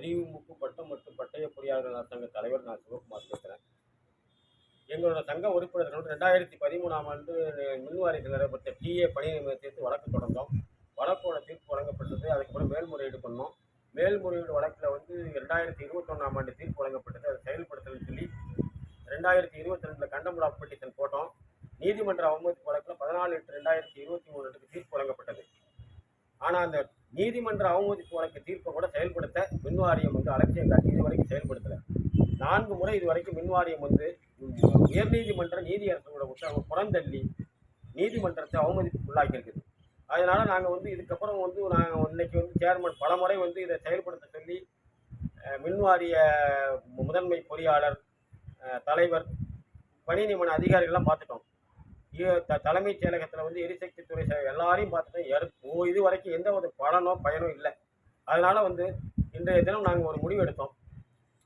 பதிவுமுப்பு பட்டம் மற்றும் பட்டய பொறியாளர்கள் சங்க தலைவர் நான் சிவகுமார் பேசுகிறேன். எங்களோட சங்க உறுப்பினர்கள் 2013ஆம் ஆண்டு மின்வாரியத்தில் நடைபெற்ற டிஏ பணி நியமனத்திற்கு வழக்கு தொடர்ந்தோம். வழக்கோட தீர்ப்பு வழங்கப்பட்டது. அதுக்கப்புறம் மேல்முறையீடு பண்ணோம். மேல்முறையீடு வழக்கில் 2021ஆம் ஆண்டு தீர்ப்பு வழங்கப்பட்டது. அதை செயல்படுத்தணும்னு சொல்லி 2022 கண்டெம்ப்ட் பெட்டிஷன் போட்டோம். நீதிமன்ற அவமதிப்பு வழக்கில் 14/8/2023 தீர்ப்பு வழங்கப்பட்டது. ஆனால் அந்த நீதிமன்ற அவமதிப்பு வழக்கு தீர்ப்பை கூட செயல்படுத்த மின்வாரியம் அலட்சியம் காட்டி இதுவரைக்கும் செயல்படுத்தலை. 4 முறை இதுவரைக்கும் மின்வாரியம் உயர்நீதிமன்ற நீதியரசரோட உத்தரவை புறந்தள்ளி நீதிமன்றத்தை அவமதிப்புக்கு உள்ளாக்கி இருக்குது. அதனால நாங்கள் இதுக்கப்புறம் நாங்கள் இன்னைக்கு சேர்மன் பல முறை இதை செயல்படுத்த சொல்லி மின்வாரிய முதன்மை பொறியாளர், தலைவர், பணி நியமன அதிகாரிகள்லாம் பார்த்துட்டோம். தலைமைச் செயலகத்தில் எரிசக்தி துறை எல்லாரையும் பார்த்துட்டோம். இது வரைக்கும் எந்த ஒரு பயனோ இல்லை. அதனால இன்றைய தினம் நாங்கள் ஒரு முடிவு எடுத்தோம்.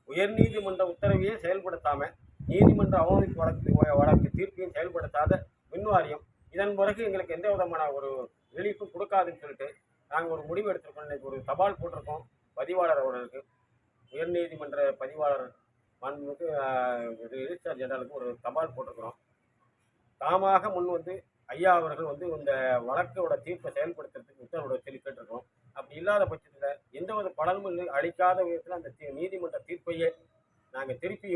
உயர்நீதிமன்ற உத்தரவையே செயல்படுத்தாமல் நீதிமன்ற அவமதிப்பு வழக்கு தீர்ப்பையும் செயல்படுத்தாத மின்வாரியம் இதன் பிறகு எங்களுக்கு எந்த விதமான ஒரு ரிலீஃபும் கொடுக்காதுன்னு சொல்லிட்டு நாங்கள் ஒரு முடிவு எடுத்திருக்கோம். இன்னைக்கு ஒரு தபால் போட்டிருக்கோம் பதிவாளர் அவர்களுக்கு. உயர்நீதிமன்ற பதிவாளர் மாண்புமிகு ரிஜிஸ்ட்ரார் ஜெனரலுக்கு ஒரு தபால் போட்டிருக்கிறோம். தாமாக முன் ஐயா அவர்கள் இந்த வழக்கோட தீர்ப்பை செயல்படுத்துறதுக்கு உத்தரவு சொல்லி கேட்டிருக்கோம். அப்படி இல்லாத பட்சத்தில் எந்த ஒரு பலனும் அளிக்காத விதத்தில் அந்த நீதிமன்ற தீர்ப்பையே நாங்கள் திருப்பி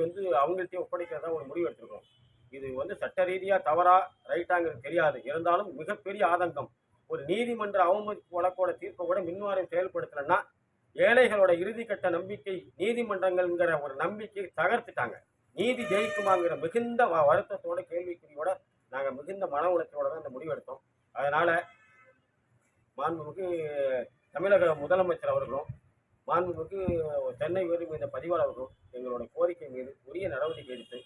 அவங்கள்ட்டே ஒப்படைக்கிறதா ஒரு முடிவு எடுத்திருக்கோம். இது சட்ட ரீதியாக தவறா ரைட்டாங்கிறது தெரியாது. இருந்தாலும் மிகப்பெரிய ஆதங்கம். ஒரு நீதிமன்ற அவமதிப்பு வழக்கோட தீர்ப்பை கூட மின்வாரியம் செயல்படுத்தலைன்னா ஏழைகளோட இறுதிக்கட்ட நம்பிக்கை நீதிமன்றங்கள்ங்கிற ஒரு நம்பிக்கையை தகர்த்துட்டாங்க. நீதி ஜெயிக்குமாங்கிற மிகுந்த வருத்தத்தோட கேள்விக்குறியோட நாங்கள் மிகுந்த மன உளைச்சலோட தான் இந்த முடிவு எடுத்தோம். அதனால மாண்புமிகு தமிழக முதலமைச்சர் அவர்களும் மாண்புமிகு சென்னை உயர்நீதிமன்ற பதிவாளர் அவர்களும் எங்களோட கோரிக்கை மீது உரிய நடவடிக்கை எடுத்து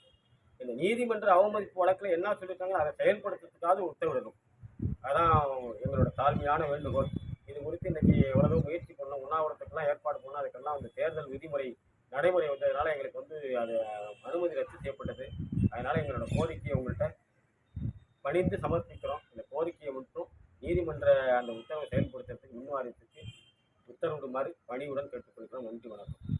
இந்த நீதிமன்ற அவமதிப்பு வழக்கில் என்ன சொல்லியிருக்காங்க அதை செயல்படுத்துறதுக்காக உத்தரவிடணும். அதான் எங்களோட தாழ்மையான வேண்டுகோள். இது குறித்து இன்னைக்கு எவ்வளவு முயற்சி பண்ணோம். உண்ணாவிரத்துக்கெல்லாம் ஏற்பாடு பண்ணோம். அதுக்கெல்லாம் தேர்தல் விதிமுறை நடைமுறை வந்ததுனால எங்களுக்கு அது அனுமதி ரத்து செய்யப்பட்டது. அதனால எங்களோட கோரிக்கையை உங்கள்கிட்ட பணிந்து சமர்ப்பிக்கிறோம். இந்த கோரிக்கையை மட்டும் நீதிமன்ற அந்த உத்தரவை செயல்படுத்துறதுக்கு மின்வாரியத்துக்கு உத்தரவிடுமாறு பணியுடன் கேட்டுக்கொள்கிறோம். நன்றி, வணக்கம்.